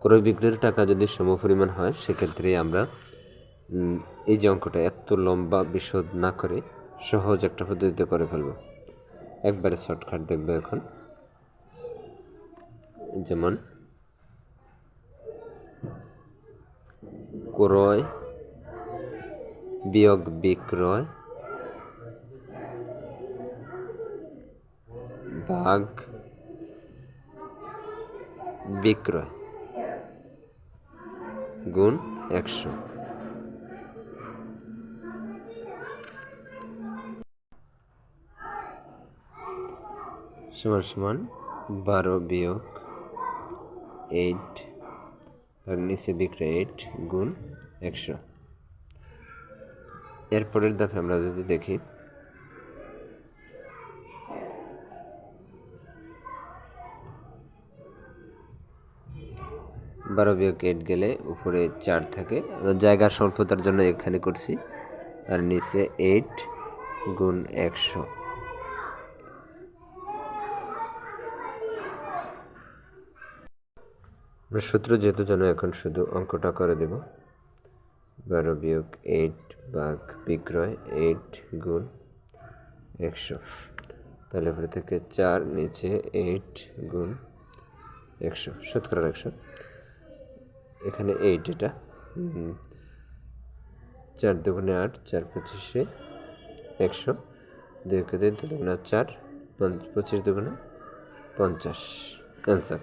ক্রয় বিক্রয়ের টাকা যদি সমপরিমাণ হয় সেক্ষেত্রে আমরা এই যে অঙ্কটা এত লম্বা বিশদ না করে সহজ একটা পদ্ধতিতে করে ফেলব। একবারে শর্টকাট দেখব এখন। যেমন ক্রয় বিয়োগ বিক্রয় ভাগ বিক্রয় গুণ 100। সমান সমান 12 বিয়োগ 8 আর নিচে বিক্রয় 8 গুণ 100। এরপরের ধাপে আমরা যদি দেখি, 12 বিয়োগ 8 গেলে উপরে 4 থাকে, জায়গার স্বল্পতার জন্য এখানে করছি, আর নিচে 8 গুণ 100। আমরা সূত্র যেহেতু জানো এখন শুধু অঙ্কটা করে দেব। 12 বিয়োগ 8 ভাগ বিক্রয় 8 গুণ 100। তাহলে উপরে থেকে 4 নিচে 8 গুণ 100 শতকরা 100। এখানে 8 এটা 4 দুগুণে 8 4 25 100 2 কে 2 দুগুণে 4 25 দুগুণে 50 অ্যান্সার।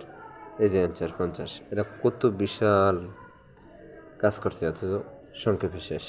এই যে অ্যান্সার 50। এটা কত বিশাল কাজ করছে অথচ সংক্ষেপে শেষ।